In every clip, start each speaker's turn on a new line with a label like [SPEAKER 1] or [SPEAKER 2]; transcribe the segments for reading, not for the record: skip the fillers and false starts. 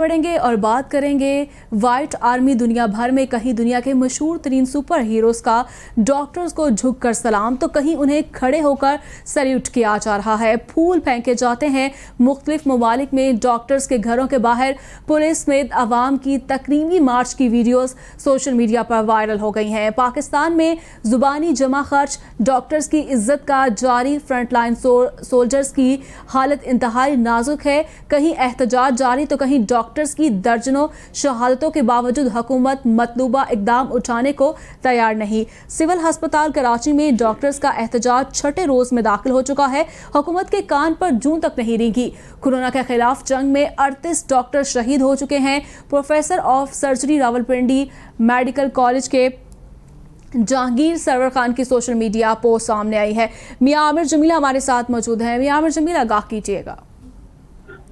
[SPEAKER 1] पढ़ेंगे और बात करेंगे व्हाइट आर्मी। दुनिया भर में कहीं दुनिया के मशहूर तरीन सुपर हीरोज का डॉक्टर्स को झुककर सलाम तो कहीं उन्हें खड़े होकर सैल्यूट किया जा रहा है, फूल फेंके जाते हैं। मुख्तलिफ ममालिक में डॉक्टर्स के घरों के बाहर पुलिस समेत अवाम की तकरीमी मार्च की वीडियोस सोशल मीडिया पर वायरल हो गई हैं। पाकिस्तान में जुबानी जमा खर्च डॉक्टर्स की इज्जत का जारी, फ्रंटलाइन सोल्जर्स की हालत इंतहाई नाजुक है। कहीं एहतजाज जारी तो कहीं डॉक्टर्स की दर्जनों शहादतों के बावजूद हुकूमत मतलूबा इकदाम उठाने को तैयार नहीं। सिविल अस्पताल कराची में डॉक्टर्स का एहतजाज छठे रोज में दाखिल हो चुका है। हुकूमत के कान पर जूं तक नहीं रेंगी। कोरोना के खिलाफ जंग में 38 डॉक्टर शहीद हो चुके हैं। Professor of surgery Rawalpindi medical college के जहांगीर सरवर खान की सोशल मीडिया पोस्ट सामने आई है। मियां आमिर जमीला हमारे साथ मौजूद हैं। मियां आमिर जमीला, आगाह कीजिएगा।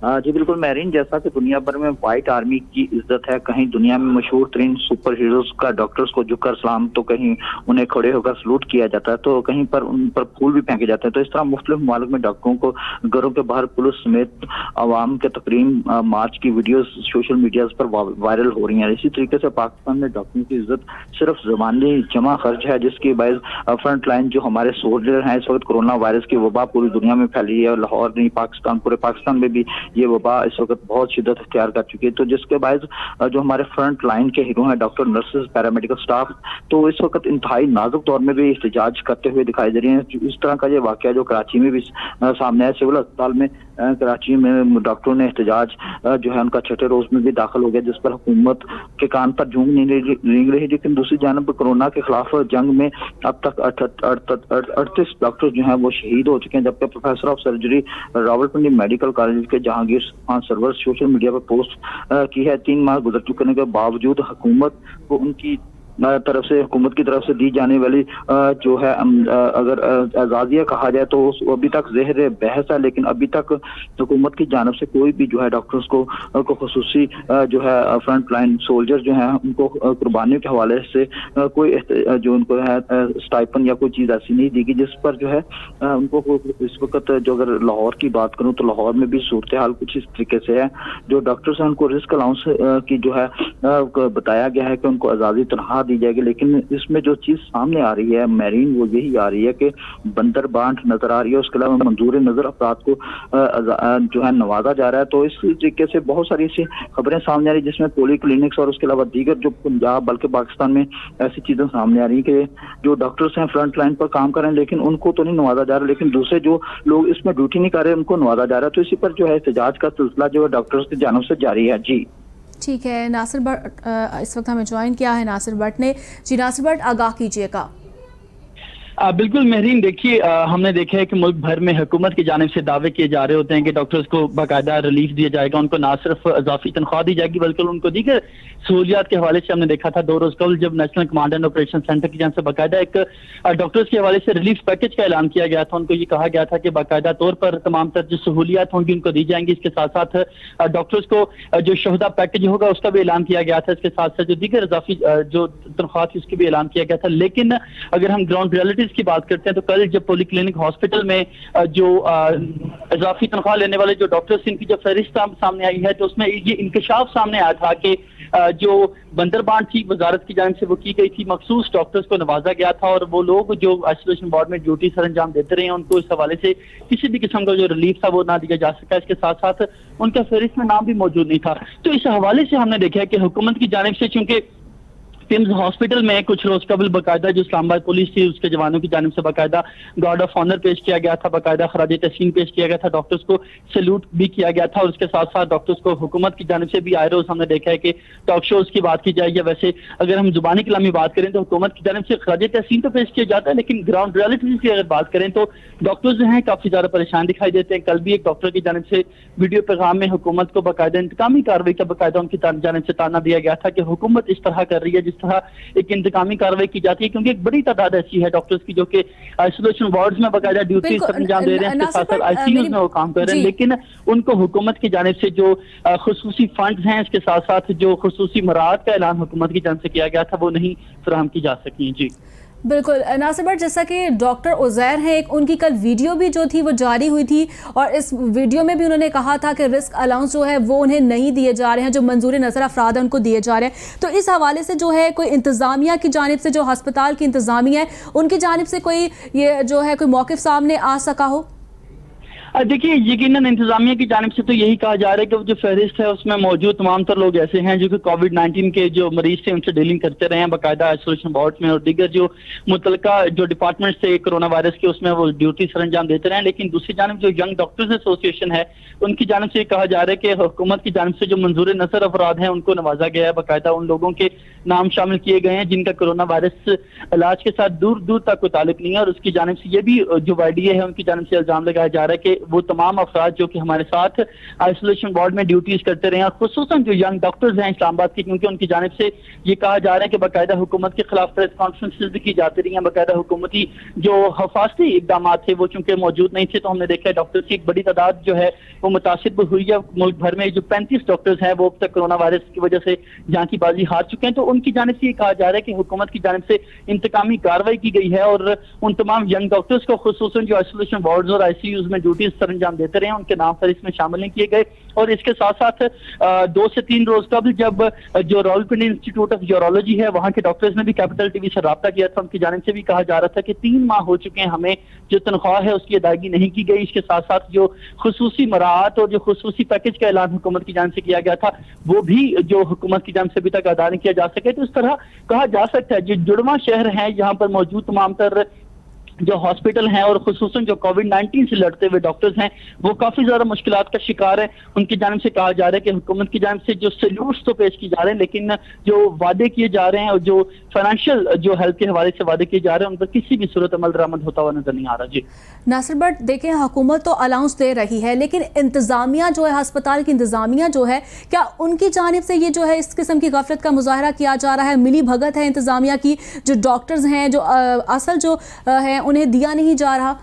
[SPEAKER 2] जी बिल्कुल मेरीन, जैसा कि दुनिया भर में व्हाइट आर्मी की इज्जत है, कहीं दुनिया में मशहूर तरीन सुपर हीरोज का डॉक्टर्स को झुककर सलाम तो कहीं उन्हें खड़े होकर सलूट किया जाता है तो कहीं पर उन पर फूल भी फेंके जाते हैं। तो इस तरह मुख्तलिफ ममालिक में डॉक्टरों को घरों के बाहर पुलिस समेत अवाम के तकरीम मार्च की वीडियो सोशल मीडिया पर वायरल हो रही है। इसी तरीके से पाकिस्तान में डॉक्टरों की इज्जत सिर्फ जबानी जमा खर्च है, जिसकी वजह फ्रंट लाइन जो हमारे सोल्जर हैं, इस वक्त कोरोना वायरस की वबा पूरी दुनिया में फैली है। लाहौर नहीं, पाकिस्तान, पूरे पाकिस्तान में भी ये वबा इस वक्त बहुत शिद्दत इख्तियार कर चुकी है। तो जिसके बाद जो हमारे फ्रंट लाइन के हीरो हैं, डॉक्टर, नर्सेज, पैरामेडिकल स्टाफ, तो इस वक्त इंतहाई नाजुक दौर में भी एहतजाज करते हुए दिखाई दे रही हैं। इस तरह का ये वाकया जो कराची में भी सामने आया, सिविल अस्पताल में कराची में डॉक्टरों ने एहतजाज जो है उनका छठे रोज में भी दाखिल हो गया, जिस पर हुकूमत के कान पर जूं नहीं रेंग रही। लेकिन दूसरी जानब कोरोना के खिलाफ जंग में अब तक 38 डॉक्टर जो हैं वो शहीद हो चुके हैं, जबकि professor of surgery Rawalpindi medical college के जहांगीर खान सरवर सोशल मीडिया पर पोस्ट की है। 3 माह गुजर चुके के बावजूद हुकूमत को उनकी तरफ से, हुकूमत की तरफ से दी जाने वाली जो है अगर एजाजिया कहा जाए तो अभी तक ज़ेहर बहस है। लेकिन अभी तक हुकूमत की जानब से कोई भी जो है डॉक्टर्स को खुसूसी जो है फ्रंट लाइन सोल्जर जो है उनको कुर्बानियों के हवाले से कोई जो उनको है स्टाइपन या कोई चीज़ ऐसी नहीं दी गई, जिस पर जो है उनको इस वक्त जो अगर लाहौर की बात करूँ तो लाहौर में भी सूरत हाल कुछ इस तरीके से है। जो डॉक्टर्स हैं उनको रिस्क अलाउंस की जो है बताया गया है कि उनको आज़ादी तनख्वाह दी जाएगी। लेकिन इसमें जो चीज सामने आ रही है मेरीन, वो यही आ रही है कि बंदर बांट नजर आ रही है। उसके अलावा मंजूर नजर अफराद को जो है नवाजा जा रहा है। तो इस तरीके से बहुत सारी ऐसी खबरें सामने आ रही है, जिसमें पोली क्लिनिक्स और उसके अलावा दीगर जो पंजाब बल्कि पाकिस्तान में ऐसी चीजें सामने आ रही है कि जो डॉक्टर्स हैं फ्रंट लाइन पर काम कर रहे हैं, लेकिन उनको तो नहीं नवाजा जा रहा, लेकिन दूसरे जो लोग इसमें ड्यूटी नहीं कर रहे उनको नवाजा जा रहा है। तो इसी पर जो है एहतजाज का सिलसिला जो है डॉक्टर्स की जानिब से जारी है। जी
[SPEAKER 1] ठीक है, नासिर भट्ट इस वक्त हमें ज्वाइन किया है। नासिर भट्ट ने। जी नासिर भट्ट, आगाह कीजिएगा।
[SPEAKER 3] बिल्कुल मेहरीन, देखिए हमने देखा है कि मुल्क भर में हुकूमत की जानिब से दावे किए जा रहे होते हैं कि डॉक्टर्स को बाकायदा रिलीफ दिया जाएगा, उनको ना सिर्फ इजाफी तनख्वाह दी जाएगी बल्कि उनको दीगर सहूलियात के हवाले से हमने देखा था 2 रोज कबल जब national command and operation centre की जानिब से बाकायदा एक डॉक्टर्स के हवाले से रिलीफ पैकेज का ऐलान किया गया था। उनको ये कहा गया था कि बाकायदा तौर पर तमाम तर जो सहूलियात होंगी उनको दी जाएंगी। इसके साथ साथ डॉक्टर्स को जो शहदा पैकेज होगा उसका भी ऐलान किया गया था। इसके साथ साथ जो दीगर इजाफी जो तनख्वाह थी उसकी भी ऐलान किया गया था। लेकिन अगर हम ग्राउंड रियलिटीज की बात करते हैं तो कल जब पोली क्लिनिक हॉस्पिटल में जो इजाफी तनख्वाह लेने वाले जो डॉक्टर्स इनकी जब फहरिस्त सामने आई है तो उसमें ये इंकशाफ सामने आया था कि जो बंदरबांट थी वजारत की जानिब से वो की गई थी, मखसूस डॉक्टर्स को नवाजा गया था और वो लोग जो आइसोलेशन वार्ड में ड्यूटी सर अंजाम देते रहे हैं उनको इस हवाले से किसी भी किस्म का जो रिलीफ था वो ना दिया जा सका। इसके साथ साथ उनका फहरिस्त में नाम भी मौजूद नहीं था। तो इस हवाले से हमने देखा है कि हुकूमत की जानिब से चूंकि टिम्स हॉस्पिटल में कुछ रोज कबल बाकायदा जो इस्लामाबाद पुलिस थी उसके जवानों की जानिब से बाकायदा गार्ड ऑफ ऑनर पेश किया गया था, बाकायदा खराज तहसीन पेश किया गया था, डॉक्टर्स को सैल्यूट भी किया गया था। और उसके साथ साथ डॉक्टर्स को हुकूमत की जानिब से भी आए रोज हमने देखा है कि टॉक शोज की बात की जाए या वैसे अगर हम जुबानी कलामी बात करें तो हुकूमत की जानिब से खराज तहसीन तो पेश किया जाता है, लेकिन ग्राउंड रियलिटी की अगर बात करें तो डॉक्टर्स जो हैं काफी ज्यादा परेशान दिखाई देते हैं। कल भी एक डॉक्टर की जानिब से वीडियो पैगाम में हुकूमत को बाकायदा इंतकामी कार्रवाई का बाकायदा उनकी जानिब से ताना दिया गया था कि हुकूमत इस तरह कर रही है जिस तरह एक इंतकामी कार्रवाई की जाती है, क्योंकि एक बड़ी तादाद ऐसी है डॉक्टर्स की जो कि आइसोलेशन वार्ड्स में बाकायदा ड्यूटी सर अंजाम दे रहे हैं, इसके साथ साथ आईसीयूज में वो काम कर रहे हैं, लेकिन उनको हुकूमत की जानिब से जो खुसूसी फंड्स हैं इसके साथ साथ जो खुसूसी मराहत का ऐलान हुकूमत की जानिब से किया गया था वो नहीं फराहम की जा सकी। जी
[SPEAKER 1] बिल्कुल नासिर भट्ट, जैसा कि डॉक्टर उज़ैर हैं, एक उनकी कल वीडियो भी जो थी वो जारी हुई थी और इस वीडियो में भी उन्होंने कहा था कि रिस्क अलाउंस जो है वो उन्हें नहीं दिए जा रहे हैं, जो मंजूर नज़र अफराद हैं उनको दिए जा रहे हैं। तो इस हवाले से जो है कोई इंतज़ामिया की जानिब से, जो हस्पताल की इंतज़ामिया है उनकी जानिब से कोई ये जो है कोई मौक़िफ़ सामने आ सका हो?
[SPEAKER 3] देखिए, यकीनन इंतजामिया की जानिब से तो यही कहा जा रहा है कि वो जो फहरिस्त है उसमें मौजूद तमाम तर लोग ऐसे हैं जो कि कोविड-19 के जो मरीज थे उनसे डीलिंग करते रहे हैं बाकायदा आइसोलेशन वार्ड में, और दीगर जो मुतलका जो डिपार्टमेंट थे कोरोना वायरस के उसमें वो ड्यूटी सर अंजाम देते रहे। लेकिन दूसरी जानिब जो यंग डॉक्टर्स एसोसिएशन है उनकी जानिब से कहा जा रहा है कि हुकूमत की जानिब से जो मंजूर नसर अफराद हैं उनको नवाजा गया है, बाकायदा उन लोगों के नाम शामिल किए गए हैं जिनका कोरोना वायरस इलाज के साथ दूर दूर तक कोई ताल्लुक नहीं है। और उसकी जानिब से ये भी जो वाईडीए है उनकी जानिब से इल्जाम लगाया जा रहा है कि वो तमाम अफराद जो कि हमारे साथ आइसोलेशन वार्ड में ड्यूटीज करते रहे हैं, खुसूसन जो यंग डॉक्टर्स हैं इस्लामाबाद की, क्योंकि उनकी जानिब से ये कहा जा रहा है कि बाकायदा हुकूमत के खिलाफ प्रेस कॉन्फ्रेंसेज भी की जाती रही हैं, बाकायदा हुकूमती जो हफाजती इकदाम थे वो चूंकि मौजूद नहीं थे। तो हमने देखा है डॉक्टर्स की एक बड़ी तादाद जो है वो मुतासिर भी हुई है। मुल्क भर में जो 35 डॉक्टर्स हैं वो अब तक कोरोना वायरस की वजह से जहां की बाजी हार चुके हैं। तो उनकी जानिब से ये कहा जा रहा है कि हुकूमत की जानिब से इंतकामी कार्रवाई की गई है और उन तमाम यंग डॉक्टर्स को खुसूसन जो आइसोलेशन वार्ड और आईसीयूज में ड्यूटीज सर अंजाम देते रहे हैं उनके नाम फहरिस्त में शामिल नहीं किए गए। और इसके साथ साथ 2 से 3 रोज कबल जब जो रावलपिंडी इंस्टीट्यूट ऑफ यूरोलॉजी है वहां के डॉक्टर्स ने भी कैपिटल टीवी से राब्ता किया था, उनकी जानिब से भी कहा जा रहा था कि 3 माह हो चुके हैं, हमें जो तनख्वाह है उसकी अदायगी नहीं की गई। इसके साथ साथ जो खुसूसी मराहत और जो खुसूसी पैकेज का ऐलान हुकूमत की जानिब से किया गया था वो भी जो हुकूमत की जानिब से अभी तक अदा नहीं किया जा सके। तो इस तरह कहा जा सकता है जो जुड़वा शहर है यहाँ पर मौजूद तमाम तर जो हॉस्पिटल हैं और खुसूसन जो कोविड-19 से लड़ते हुए डॉक्टर्स हैं वो काफी ज्यादा मुश्किलात का शिकार है। उनकी जानिब से कहा जा रहा है कि हुकूमत की जानिब से जो सल्यूट्स तो पेश किए जा रहे हैं लेकिन जो वादे किए जा रहे हैं और जो फाइनेंशियल जो हेल्प के हवाले से वादे किए जा रहे हैं उन पर किसी भी सूरत अमल दरामद होता हुआ नजर नहीं आ रहा। जी
[SPEAKER 1] नासिर भट्ट, देखें हुकूमत तो अलाउंस दे रही है लेकिन इंतजामिया जो है, अस्पताल की इंतजामिया जो है, क्या उनकी जानिब से ये जो है इस किस्म की गफलत का मुजाहरा किया जा रहा है? मिली भगत है इंतजामिया की, जो डॉक्टर्स हैं जो असल जो है उन्हें दिया नहीं जा रहा?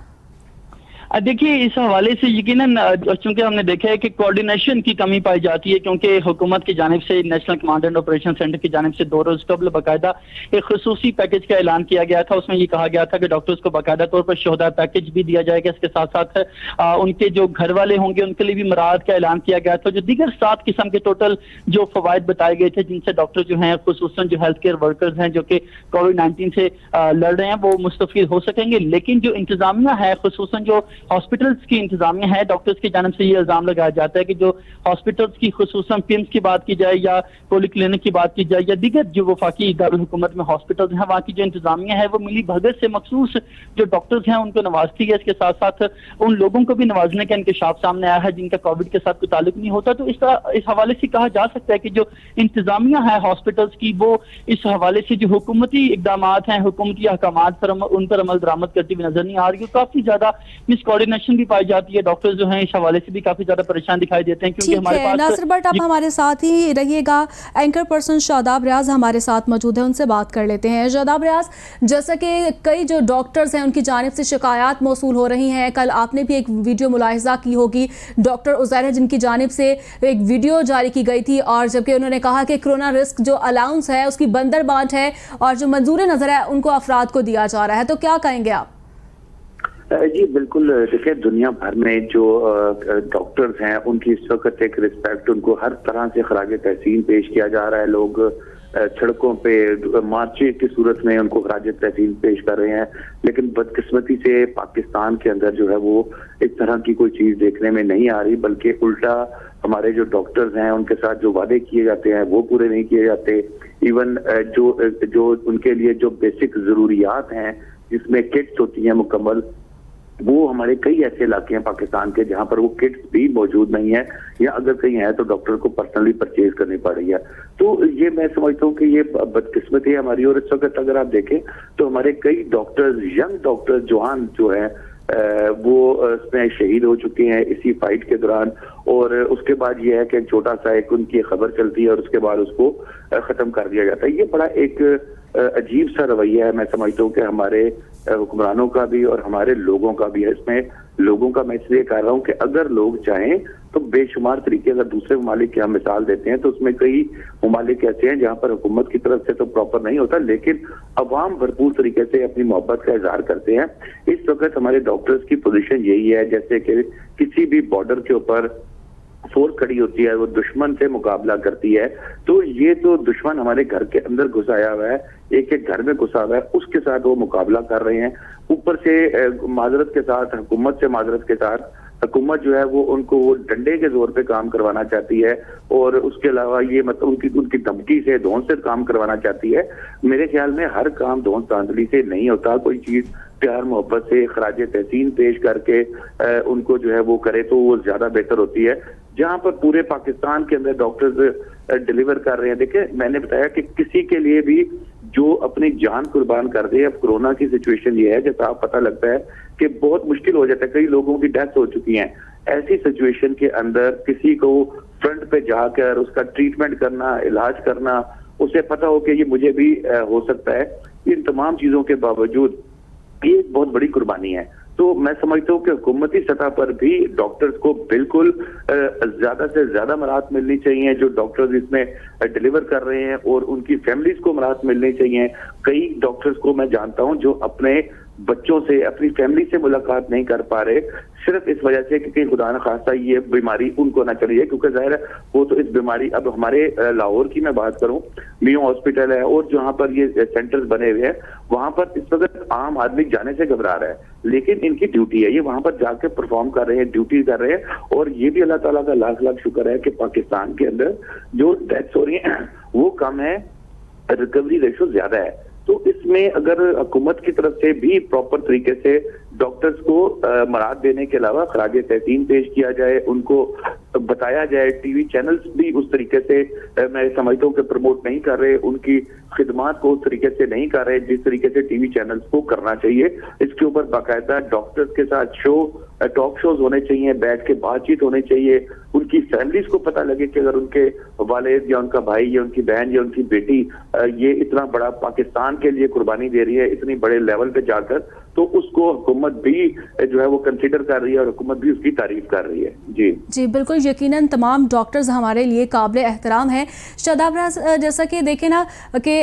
[SPEAKER 3] देखिए, इस हवाले से यकीनन चूंकि हमने देखा है कि कोऑर्डिनेशन की कमी पाई जाती है, क्योंकि हुकूमत की जानिब से national command and operation centre की जानिब से 2 रोज कबल बाकायदा एक खुसूसी पैकेज का ऐलान किया गया था। उसमें ये कहा गया था कि डॉक्टर्स को बाकायदा तौर पर शोहदा पैकेज भी दिया जाएगा। इसके साथ साथ उनके जो घर वाले होंगे उनके लिए भी मराहत का ऐलान किया गया था। जो दीगर 7 किस्म के टोटल जो फवायद बताए गए थे जिनसे डॉक्टर जो हैं खुसूसन जो हेल्थ केयर वर्कर्स हैं जो कि कोविड-19 से लड़ रहे हैं वो मुस्तफीद हो सकेंगे। लेकिन जो इंतजामिया है खुसूसन जो हॉस्पिटल्स की इंतजामिया है, डॉक्टर्स की जानिब से ये इल्जाम लगाया जाता है कि जो हॉस्पिटल्स की खुसूसन पिम्स की बात की जाए या पोली क्लिनिक की बात की जाए या दीगर जो वफाकी इदारुल हुकूमत में हॉस्पिटल्स हैं वहाँ की जो इंतजामिया है वो मिली भगत से मखसूस जो डॉक्टर्स हैं उनको नवाजती है। इसके साथ साथ उन लोगों को भी नवाजने का इंकशाफ सामने आया है जिनका कोविड के साथ कोई ताल्लुक नहीं होता। तो इस हवाले से कहा जा सकता है कि जो इंतजामिया है हॉस्पिटल्स की वो इस हवाले से जो हुकूमती इकदाम हैं, हुकूमती अहकामात पर उन पर अमल दरामद करती हुई नजर नहीं आ रही है। काफी ज्यादा मिसकोऑर्डिनेशन भी पाई जाती है। डॉक्टर्स जो हैं इस हवाले से भी काफी ज्यादा परेशान दिखाई देते हैं क्योंकि हमारे पास
[SPEAKER 1] नासिर भट्ट आप हमारे साथ ही रहिएगा। एंकर पर्सन शादाब रियाज हमारे साथ मौजूद है, उनसे बात कर लेते हैं। शादाब रियाज, जैसा कि कई जो डॉक्टर्स हैं उनकी जानिब से शिकायत मौसूल हो रही हैं, कल आपने भी एक वीडियो मुलाहिजा की होगी डॉक्टर उज़ैर जिनकी जानिब से एक वीडियो जारी की गई थी और जबकि उन्होंने कहा कि कोरोना रिस्क जो अलाउंस है उसकी बंदर बांट है और जो मंजूर नजर है उनको अफराद को दिया जा रहा है, तो क्या कहेंगे आप?
[SPEAKER 4] जी बिल्कुल, देखिए दुनिया भर में जो डॉक्टर्स हैं उनकी इस वक्त एक रिस्पेक्ट, उनको हर तरह से खराज तहसीन पेश किया जा रहा है। लोग सड़कों पे मार्चे की सूरत में उनको खराज तहसीन पेश कर रहे हैं, लेकिन बदकिस्मती से पाकिस्तान के अंदर जो है वो इस तरह की कोई चीज देखने में नहीं आ रही, बल्कि उल्टा हमारे जो डॉक्टर्स हैं उनके साथ जो वादे किए जाते हैं वो पूरे नहीं किए जाते। इवन जो उनके लिए जो बेसिक जरूरियात हैं जिसमें किट्स होती हैं मुकम्मल, वो हमारे कई ऐसे इलाके हैं पाकिस्तान के जहां पर वो किट्स भी मौजूद नहीं है या अगर कहीं है तो डॉक्टर को पर्सनली परचेज करनी पड़ रही है। तो ये मैं समझता हूँ कि ये बदकिस्मती है हमारी। और इस वक्त अगर आप देखें तो हमारे कई डॉक्टर्स, यंग डॉक्टर्स जवान जो है वो इसमें शहीद हो चुके हैं इसी फाइट के दौरान। और उसके बाद ये है कि एक छोटा सा एक उनकी खबर चलती है और उसके बाद उसको खत्म कर दिया जाता है। ये बड़ा एक अजीब सा रवैया है, मैं समझता हूँ कि हमारे हुक्मरानों का भी और हमारे लोगों का भी है। इसमें लोगों का मैं इसलिए कह रहा हूँ कि अगर लोग चाहें तो बेशुमार तरीके, अगर दूसरे ममालिक की हम मिसाल देते हैं तो उसमें कई ममालिक ऐसे हैं जहां पर हुकूमत की तरफ से तो प्रॉपर नहीं होता, लेकिन अवाम भरपूर तरीके से अपनी मोहब्बत का इजहार करते हैं। इस वक्त हमारे डॉक्टर्स की पोजीशन यही है, जैसे कि किसी भी बॉर्डर के ऊपर फोर्स खड़ी होती है, वो दुश्मन से मुकाबला करती है, तो ये तो दुश्मन हमारे घर के अंदर घुस आया हुआ है, एक एक घर में घुसा हुआ है, उसके साथ वो मुकाबला कर रहे हैं। ऊपर से माजरत के साथ, हुकूमत से माजरत के साथ, हुकूमत जो है वो उनको वो डंडे के जोर पे काम करवाना चाहती है, और उसके अलावा ये मतलब उनकी धमकी से, धौंस से काम करवाना चाहती है। मेरे ख्याल में हर काम धौंस धांधली से नहीं होता, कोई चीज प्यार मोहब्बत से खराज तहसीन पेश करके उनको जो है वो करे तो वो ज्यादा बेहतर होती है। जहां पर पूरे पाकिस्तान के अंदर डॉक्टर्स डिलीवर कर रहे हैं, देखिए मैंने बताया कि किसी के लिए भी जो अपनी जान कुर्बान कर दे, अब कोरोना की सिचुएशन ये है जैसा आप पता लगता है कि बहुत मुश्किल हो जाता है, कई लोगों की डेथ हो चुकी है। ऐसी सिचुएशन के अंदर किसी को फ्रंट पे जाकर उसका ट्रीटमेंट करना, इलाज करना, उसे पता हो कि ये मुझे भी हो सकता है, इन तमाम चीजों के बावजूद ये एक बहुत बड़ी कुर्बानी है। तो मैं समझता हूँ कि हुकूमती सतह पर भी डॉक्टर्स को बिल्कुल ज्यादा से ज्यादा मराहत मिलनी चाहिए, जो डॉक्टर्स इसमें डिलीवर कर रहे हैं, और उनकी फैमिलीज को मराहत मिलनी चाहिए। कई डॉक्टर्स को मैं जानता हूँ जो अपने बच्चों से, अपनी फैमिली से मुलाकात नहीं कर पा रहे, सिर्फ इस वजह से कि खुदा न खास्ता ये बीमारी उनको ना चली है, क्योंकि जाहिर है वो तो इस बीमारी, अब हमारे लाहौर की मैं बात करूं, मियो हॉस्पिटल है और जहां पर ये सेंटर्स बने हुए हैं, वहां पर इस वक्त आम आदमी जाने से घबरा रहा है, लेकिन इनकी ड्यूटी है, ये वहां पर जाकर परफॉर्म कर रहे हैं, ड्यूटी कर रहे हैं। और ये भी अल्लाह ताला का लाख लाख शुक्र है कि पाकिस्तान के अंदर जो डेथ्स हो रही है वो कम है, रिकवरी रेशो ज्यादा है। तो इसमें अगर हुकूमत की तरफ से भी प्रॉपर तरीके से डॉक्टर्स को मराहत देने के अलावा खराज तहसीन पेश किया जाए, उनको बताया जाए, टीवी चैनल्स भी उस तरीके से मैं समझता हूँ कि प्रमोट नहीं कर रहे, उनकी खिदमात को उस तरीके से नहीं कर रहे जिस तरीके से टीवी चैनल्स को करना चाहिए। इसके ऊपर बाकायदा डॉक्टर्स के साथ टॉक शोज होने चाहिए, बैठ के बातचीत होनी चाहिए, उनकी फैमिलीज को पता लगे कि अगर उनके वालिद या उनका भाई या उनकी बहन या उनकी बेटी ये इतना बड़ा पाकिस्तान के लिए कुर्बानी दे रही है, इतनी बड़े लेवल पे जाकर, तो उसको हुकूमत भी जो है वो कंसीडर कर रही है और हुकूमत भी उसकी तारीफ कर रही है। जी
[SPEAKER 1] बिल्कुल, यकीनन तमाम डॉक्टर्स हमारे लिए काबिल एहतराम हैं। शादाब राज, जैसा कि देखें ना कि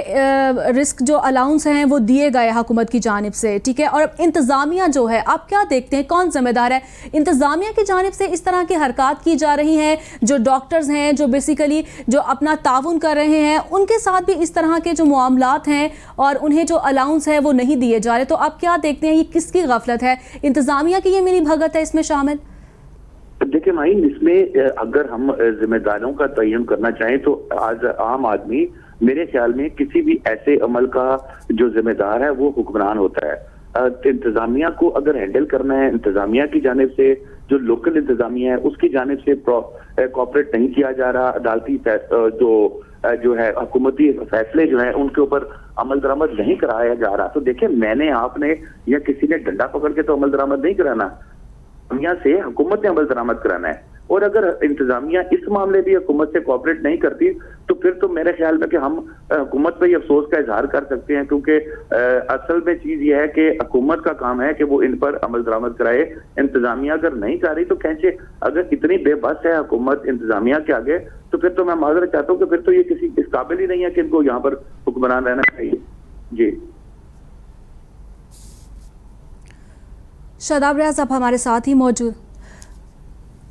[SPEAKER 1] रिस्क जो अलाउंस हैं वो दिए गए हुकूमत की जानिब से, ठीक है, और इंतज़ामिया जो है, आप क्या देखते हैं कौन जिम्मेदार है? इंतज़ामिया की जानिब से इस तरह की हरकत की जा रही हैं, जो डॉक्टर्स हैं जो बेसिकली जो अपना ताउन कर रहे हैं, उनके साथ भी इस तरह के जो मामलात हैं और उन्हें जो अलाउंस है वो नहीं दिए जा रहे, तो आप क्या देखते हैं ये किसकी गफलत है? इंतज़ामिया की ये मिली भगत है इसमें शामिल?
[SPEAKER 4] देखिए माइन, इसमें अगर हम जिम्मेदारों का तयन करना चाहें तो आज आम आदमी मेरे ख्याल में किसी भी ऐसे अमल का जो जिम्मेदार है वो हुक्मरान होता है। इंतजामिया को अगर हैंडल करना है, इंतजामिया की जानिब से जो लोकल इंतजामिया है उसकी जानिब से कोऑपरेट नहीं किया जा रहा, अदालती जो है हुकूमती फैसले जो है उनके ऊपर अमल दरामद नहीं कराया जा रहा। तो देखिए, मैंने, आपने या किसी ने डंडा पकड़ के तो अमल दरामद नहीं कराना, इंतजामिया से हुकूमत ने अमल दरामद कराना है। और अगर इंतजामिया इस मामले भी हुकूमत से कोऑपरेट नहीं करती तो फिर तो मेरे ख्याल में कि हम हुकूमत पर ही अफसोस का इजहार कर सकते हैं, क्योंकि असल में चीज ये है कि हुकूमत का काम है कि वो इन पर अमल दरामद कराए। इंतजामिया अगर नहीं कर रही तो कैसे, अगर इतनी बेबस है हुकूमत इंतजामिया के आगे, तो फिर तो मैं माजरत चाहता हूँ कि फिर तो ये किसी इस काबिल ही नहीं है कि इनको यहाँ पर हुक्मरान रहना चाहिए। जी
[SPEAKER 1] शादाब रियाज, आप हमारे साथ ही मौजूद,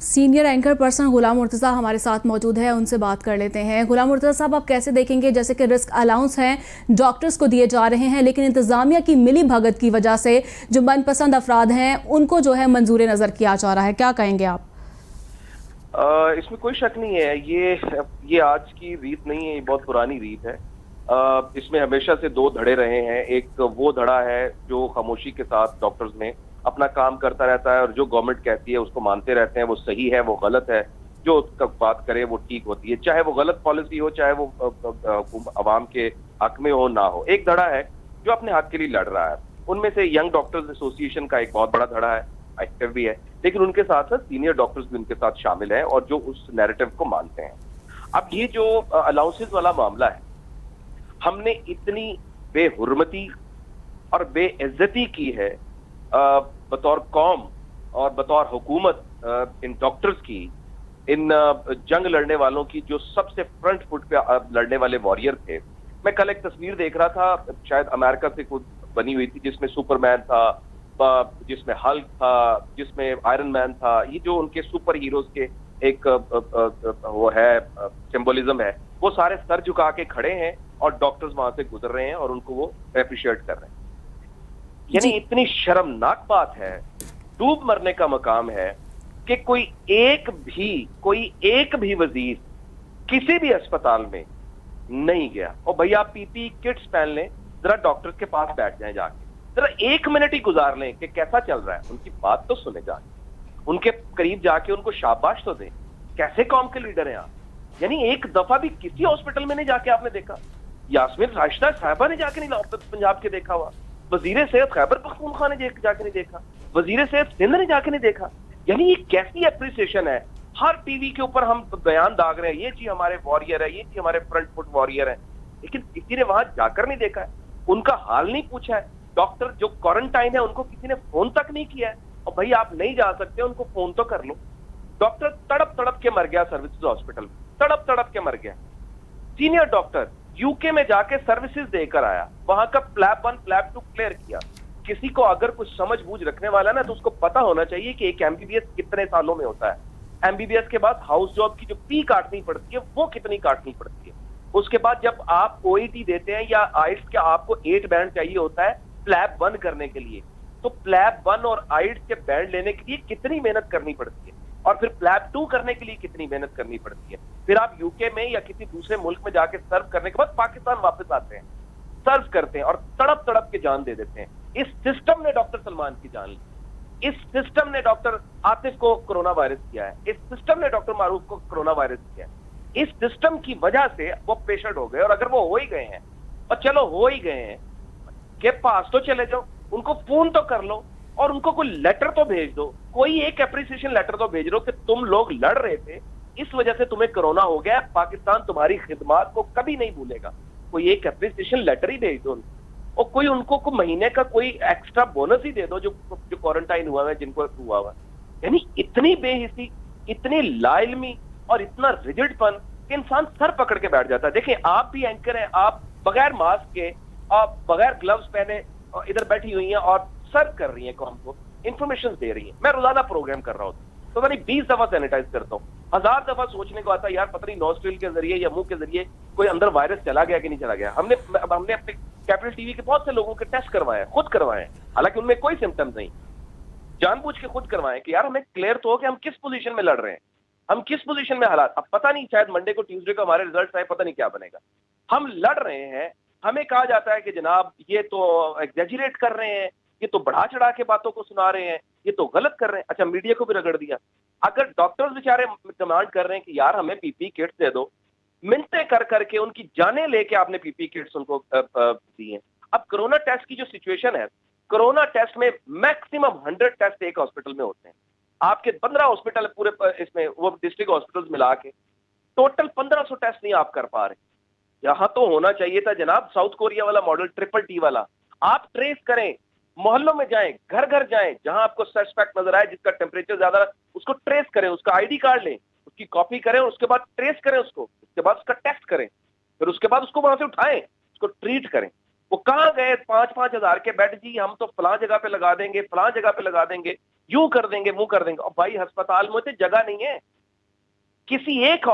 [SPEAKER 1] senior anchor person Ghulam Murtaza हमारे साथ मौजूद है, उनसे बात कर लेते हैं। गुलाम मुर्तज़ा साहब, आप कैसे देखेंगे जैसे कि रिस्क अलाउंस हैं डॉक्टर्स को दिए जा रहे हैं, लेकिन इंतज़ामिया की मिली भगत की वजह से जो मनपसंद अफराद हैं उनको जो है मंजूर नज़र किया जा रहा है, क्या कहेंगे आप?
[SPEAKER 5] इसमें कोई शक नहीं है, ये आज की रीत नहीं है, ये बहुत पुरानी रीत है। इसमें हमेशा से दो धड़े रहे हैं। एक वो धड़ा है जो खामोशी के साथ डॉक्टर्स में अपना काम करता रहता है और जो गवर्नमेंट कहती है उसको मानते रहते हैं, वो सही है, वो गलत है, जो उसका बात करे वो ठीक होती है, चाहे वो गलत पॉलिसी हो, चाहे वो अवाम के हक में हो ना हो। एक धड़ा है जो अपने हक के लिए लड़ रहा है, उनमें से यंग डॉक्टर्स एसोसिएशन का एक बहुत बड़ा धड़ा है, एक्टिव भी है, लेकिन उनके साथ साथ सीनियर डॉक्टर्स भी उनके साथ शामिल हैं और जो उस नैरेटिव को मानते हैं। अब ये जो अलाउंसेस वाला मामला है, हमने इतनी बेहुरमती और बेइज्जती की है बतौर कौम और बतौर हुकूमत इन डॉक्टर्स की, इन जंग लड़ने वालों की, जो सबसे फ्रंट फुट पे लड़ने वाले वॉरियर थे। मैं कल एक तस्वीर देख रहा था, शायद अमेरिका से कुछ बनी हुई थी, जिसमें सुपरमैन था, जिसमें हल्क था, जिसमें आयरन मैन था। ये जो उनके सुपर हीरोज के एक वो है सिंबोलिज्म है, वो सारे सर झुका के खड़े हैं और डॉक्टर्स वहां से गुजर रहे हैं और उनको वो अप्रिशिएट कर रहे हैं। यानी इतनी शर्मनाक बात है, डूब मरने का मकाम है कि कोई एक भी वजीर किसी भी अस्पताल में नहीं गया। और भैया आप पीपी किट्स पहन लें, जरा डॉक्टर्स के पास बैठ जाएं जाके, जरा 1 मिनट ही गुजार लें कि कैसा चल रहा है, उनकी बात तो सुने जाके, उनके करीब जाके उनको शाबाश तो दें। कैसे कौम के लीडर हैं आप? यानी एक दफा भी किसी हॉस्पिटल में नहीं जाके आपने देखा? यास्मीन राशिदा साहिबा ने जाके नहीं पंजाब के देखा हुआ, वजीर सेहत खैबर पख्तूनख्वा ने जाके नहीं देखा, वजीर सेहत सिंध ने जाके नहीं देखा। यानी ये कैसी एप्रिसिएशन है? हर टीवी के ऊपर हम बयान दाग रहे हैं, ये जी हमारे वॉरियर है, ये जी हमारे फ्रंट फुट वॉरियर है, लेकिन किसी ने वहां जाकर नहीं देखा है, उनका हाल नहीं पूछा है। डॉक्टर जो क्वारंटाइन है उनको किसी ने फोन तक नहीं किया है। और भाई आप नहीं जा सकते, उनको फोन तो कर लो। डॉक्टर तड़प तड़प के मर गया सर्विसेज हॉस्पिटल में, तड़प तड़प के मर गया। सीनियर डॉक्टर यूके में जाके सर्विसेज देकर आया, वहां का फ्लैप 1 फ्लैप 2 क्लियर किया। किसी को अगर कुछ समझ बूझ रखने वाला ना, तो उसको पता होना चाहिए कि एक एमबीबीएस कितने सालों में होता है। एमबीबीएस के बाद हाउस जॉब की जो फी काटनी पड़ती है वो कितनी काटनी पड़ती है। उसके बाद जब आप ओईटी देते हैं या आइट्स के आपको 8 बैंड चाहिए होता है फ्लैप 1 करने के लिए, तो फ्लैप 1 और आइट्स के बैंड लेने के लिए कितनी मेहनत करनी पड़ती है, और फिर फ्लैप 2 करने के लिए कितनी मेहनत करनी पड़ती है। फिर आप यूके में या किसी दूसरे मुल्क में जाके सर्व करने के बाद पाकिस्तान वापस आते हैं, सर्व करते हैं और तड़प तड़प के जान दे देते हैं। इस सिस्टम ने डॉक्टर सलमान की जान ली, इस सिस्टम ने डॉक्टर आतिफ को कोरोना वायरस किया है, इस सिस्टम ने डॉक्टर मारूफ को कोरोना वायरस किया है। इस सिस्टम की वजह से वो पेशेंट हो गए, और अगर वो हो ही गए हैं, और चलो हो ही गए हैं, के पास तो चले जाओ, उनको फोन तो कर लो और उनको कोई लेटर तो भेज दो, कोई एक एप्रिसिएशन लेटर तो भेज दो कि तुम लोग लड़ रहे थे, इस वजह से तुम्हें कोरोना हो गया, पाकिस्तान तुम्हारी खिदमत को कभी नहीं भूलेगा। कोई एक एप्रिसिएशन लेटर ही भेज दो और कोई उनको को महीने का कोई एक्स्ट्रा बोनस ही दे दो जो क्वारंटाइन हुआ है, जिनको हुआ हुआ। यानी इतनी बेहिसी, इतनी लाइल्मी और इतना रिजिडपन कि इंसान सर पकड़ के बैठ जाता है। देखिए आप भी एंकर हैं, आप बगैर मास्क के, आप बगैर ग्लव्स पहने इधर बैठी हुई हैं और सर्व कर रही हैं, कौम को इंफॉर्मेशन दे रही हैं। मैं रोजाना प्रोग्राम कर रहा हूँ तो मैंने 20 दफा सैनिटाइज करता हूँ, 1000 दफा सोचने को आता है यार पता नहीं नोस्ट्रिल के जरिए या मुंह के जरिए कोई अंदर वायरस चला गया कि नहीं चला गया। हमने अपने कैपिटल टीवी के बहुत से लोगों के टेस्ट करवाए, खुद करवाए, हालांकि उनमें कोई सिम्टम्स नहीं, जानबूझ के खुद करवाए कि यार हमें क्लियर तो हो कि हम किस पोजीशन में लड़ रहे हैं, हम किस पोजीशन में हालात। अब पता नहीं, शायद मंडे को ट्यूसडे को हमारे रिजल्ट आए, पता नहीं क्या बनेगा। हम लड़ रहे हैं, हमें कहा जाता है कि जनाब ये तो एग्जैजरेट कर रहे हैं, ये तो बढ़ा चढ़ा के बातों को सुना रहे हैं, ये तो गलत कर रहे हैं। अच्छा, मीडिया को भी रगड़ दिया। अगर डॉक्टर्स बेचारे डिमांड कर रहे हैं कि यार हमें पीपी किट्स दे दो, मिन्नतें कर करके उनकी जानें लेके आपने पीपी किट्स उनको दी हैं। अब कोरोना टेस्ट की जो सिचुएशन है, कोरोना टेस्ट में मैक्सिमम 100 टेस्ट एक हॉस्पिटल में होते हैं। आपके 15 हॉस्पिटल पूरे इसमें वो डिस्ट्रिक्ट हॉस्पिटल्स मिला के टोटल 1500 टेस्ट नहीं आप कर पा रहे। यहां तो होना चाहिए था जनाब साउथ कोरिया वाला मॉडल, ट्रिपल टी वाला। आप ट्रेस करें, मोहल्लों में जाएं, घर घर जाएं, जहां आपको सस्पेक्ट नजर आए, जिसका टेम्परेचर ज्यादा, उसको ट्रेस करें, उसका आईडी कार्ड लें, उसकी कॉपी करें, उसके बाद ट्रेस करें उसको, उसके बाद उसका टेस्ट करें, फिर उसके बाद उसको वहां से उठाएं, उसको ट्रीट करें। वो कहां गए 5-5 हजार के बेड, जी हम तो फलां जगह पे लगा देंगे, फलां जगह पे लगा देंगे, यूं कर देंगे, वो कर देंगे। और भाई अस्पताल में तो जगह नहीं है। किसी एक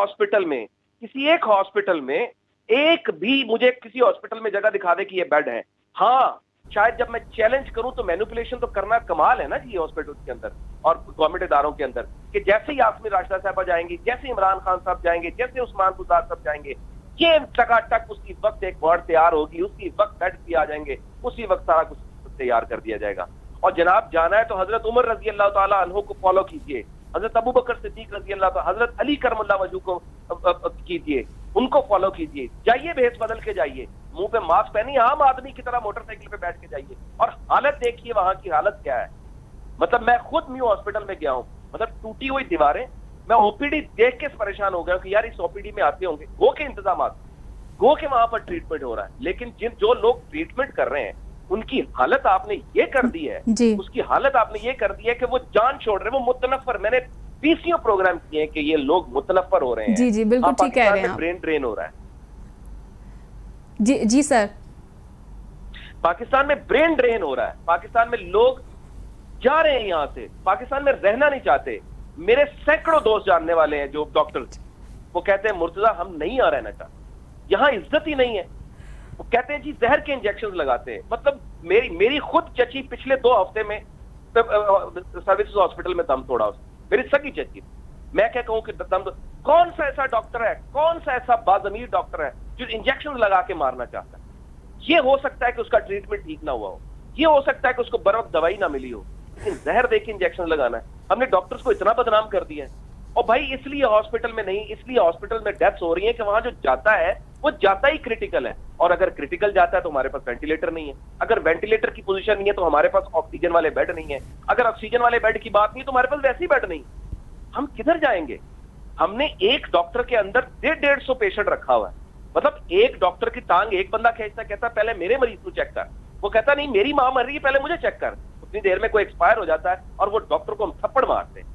[SPEAKER 5] हॉस्पिटल में एक भी मुझे किसी हॉस्पिटल में जगह दिखा दे कि ये बेड है। हाँ, शायद जब मैं चैलेंज करूं तो मैनिपुलेशन तो करना कमाल है ना जी हॉस्पिटल के अंदर और गवर्नमेंट इदारों के अंदर, कि जैसे ही यास्मीन राशिदा साहबा जाएंगी, जैसे इमरान खान साहब जाएंगे, जैसे उस्मान गुजार साहब जाएंगे, ये टकाटक उसी वक्त एक वार्ड तैयार होगी, उसी वक्त बेड भी आ जाएंगे, उसी वक्त सारा कुछ तैयार कर दिया जाएगा। और जनाब जाना है तो हजरत उमर रजी अल्लाह ताला अन्हु को फॉलो कीजिए, हजरत अबू बकर सिद्दीक रजी अल्लाह ताला, हजरत अली करमुल्लाह वजहू को कीजिए, उनको फॉलो कीजिए। जाइए भेस बदल के जाइए, मुंह पे मास्क पहनिए, आम आदमी की तरह मोटरसाइकिल पे बैठ के जाइए और हालत देखिए वहां की हालत क्या है। मतलब मैं खुद म्यू हॉस्पिटल में गया हूं, मतलब टूटी हुई दीवारें, मैं ओपीडी देख के परेशान हो गया कि यार इस ओपीडी में आते होंगे गो के इंतजाम, गो के वहां पर ट्रीटमेंट हो रहा है, लेकिन जो लोग ट्रीटमेंट कर रहे हैं उनकी हालत आपने ये कर दी है,
[SPEAKER 1] जी।
[SPEAKER 5] उसकी हालत आपने ये कर दी है कि वो जान छोड़ रहे हैं, वो मुतनफ्फर। मैंने 20 प्रोग्राम किए हैं कि ये लोग मुतनफ्फर हो रहे हैं।
[SPEAKER 1] जी, जी, बिल्कुल ठीक कह रहे हैं आप।
[SPEAKER 5] ब्रेन ड्रेन हो रहा है,
[SPEAKER 1] जी जी सर।
[SPEAKER 5] पाकिस्तान में ब्रेन ड्रेन हो रहा है, पाकिस्तान में लोग जा रहे हैं यहां से, पाकिस्तान में रहना नहीं चाहते। मेरे सैकड़ों दोस्त जानने वाले हैं जो डॉक्टर, वो कहते हैं मुर्तजा हम नहीं यहाँ रहना चाहते, यहाँ इज्जत ही नहीं है। वो कहते हैं जी जहर के इंजेक्शन लगाते हैं। मतलब मेरी खुद चची पिछले 2 हफ्ते में सर्विसेज हॉस्पिटल में दम तोड़ा उसने, मेरी सगी चची। मैं क्या कहूं कि दम कौन सा ऐसा डॉक्टर है, कौन सा ऐसा बाज़मीर डॉक्टर है जो इंजेक्शन लगा के मारना चाहता है? ये हो सकता है कि उसका ट्रीटमेंट ठीक ना हुआ हो, ये हो सकता है कि उसको बर वक्त दवाई ना मिली हो, लेकिन जहर देके इंजेक्शन लगाना है। हमने डॉक्टर्स को इतना बदनाम कर दिया है। और भाई इसलिए हॉस्पिटल में नहीं, इसलिए हॉस्पिटल में डेथ्स हो रही है कि वहां जो जाता है वो जाता ही क्रिटिकल है। और अगर क्रिटिकल जाता है तो हमारे पास वेंटिलेटर नहीं है, अगर वेंटिलेटर की पोजीशन नहीं है तो हमारे पास ऑक्सीजन वाले बेड नहीं है, अगर ऑक्सीजन वाले बेड की बात नहीं तो हमारे पास वैसे ही बेड नहीं। हम किधर जाएंगे? हमने एक डॉक्टर के अंदर 150 पेशेंट रखा हुआ है। मतलब एक डॉक्टर की टांग एक बंदा खींचता, कहता पहले मेरे मरीज को चेक कर, वो कहता नहीं मेरी मां मर रही है पहले मुझे चेक कर। उतनी देर में कोई एक्सपायर हो जाता है और वो डॉक्टर को हम थप्पड़ मारते हैं।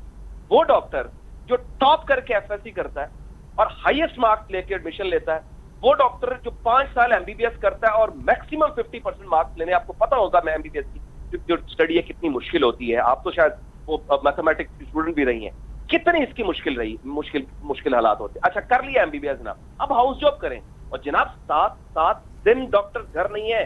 [SPEAKER 5] वो डॉक्टर जो टॉप करके एफएससी करता है और हाईएस्ट मार्क्स लेके एडमिशन लेता है, वो डॉक्टर जो 5 साल एमबीबीएस करता है और मैक्सिमम 50% मार्क्स लेने, आपको पता होगा मैं एमबीबीएस की जो स्टडी है कितनी मुश्किल होती है, आप तो शायद वो मैथमेटिक्स की स्टूडेंट भी रही हैं, कितनी इसकी मुश्किल हालात होते हैं। अच्छा कर लिया एमबीबीएस जनाब, अब हाउस जॉब करें। और जनाब 7 दिन डॉक्टर घर नहीं है,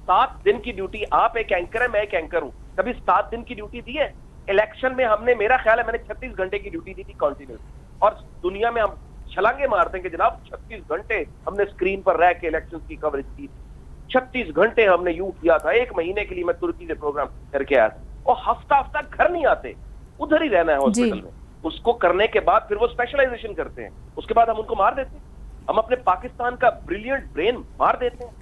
[SPEAKER 5] 7 दिन की ड्यूटी। आप एक एंकर है, मैं एक एंकर हूं, कभी 7 दिन की ड्यूटी दी है? इलेक्शन में हमने, मेरा ख्याल है मैंने 36 घंटे की ड्यूटी दी थी कॉन्टिन्यूस। और दुनिया में हम छलांगे मारते हैं कि जनाब 36 घंटे हमने स्क्रीन पर रह के इलेक्शन की कवरेज की, 36 घंटे हमने यूं किया था। 1 महीने के लिए मैं तुर्की से प्रोग्राम करके आया था, और हफ्ता घर नहीं आते, उधर ही रहना है हॉस्पिटल में। उसको करने के बाद फिर वो स्पेशलाइजेशन करते हैं, उसके बाद हम उनको मार देते हैं। हम अपने पाकिस्तान का ब्रिलियंट ब्रेन मार देते हैं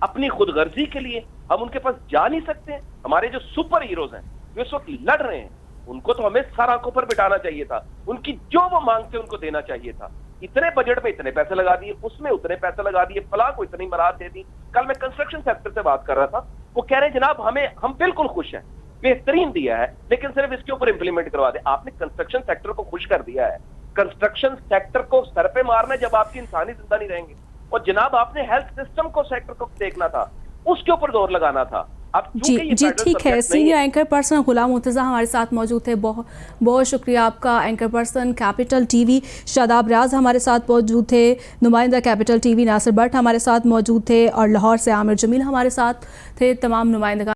[SPEAKER 5] अपनी खुदगर्जी के लिए। हम उनके पास जा नहीं सकते हैं। हमारे जो सुपर हीरोज हैं जो इस वक्त लड़ रहे हैं, उनको तो हमें सर आंखों पर बिठाना चाहिए था, उनकी जो वो मांगते उनको देना चाहिए था। इतने बजट में इतने पैसे लगा दिए, उसमें उतने पैसे लगा दिए, फलां को इतनी मराद दे दी। कल मैं कंस्ट्रक्शन सेक्टर से बात कर रहा था, वो कह रहे हैं जनाब हम बिल्कुल खुश हैं, बेहतरीन दिया है, लेकिन सिर्फ इसके ऊपर इंप्लीमेंट करवा दे। आपने कंस्ट्रक्शन सेक्टर को खुश कर दिया है, कंस्ट्रक्शन सेक्टर को सर पे मारना जब आपकी इंसानी जिंदा नहीं रहेंगे। और जनाब आपने हेल्थ सिस्टम को सेक्टर को देखना था, उसके ऊपर जोर लगाना था। अब
[SPEAKER 1] जी जी ठीक है। Senior anchor person Ghulam Murtaza हमारे साथ मौजूद थे, बहुत शुक्रिया आपका। Anchor person Capital TV Shadab Riaz हमारे साथ मौजूद थे, नुमाइंदा कैपिटल टीवी नासिर भट्ट हमारे साथ मौजूद थे, और लाहौर से आमिर जमील हमारे साथ थे। तमाम नुमाइंदा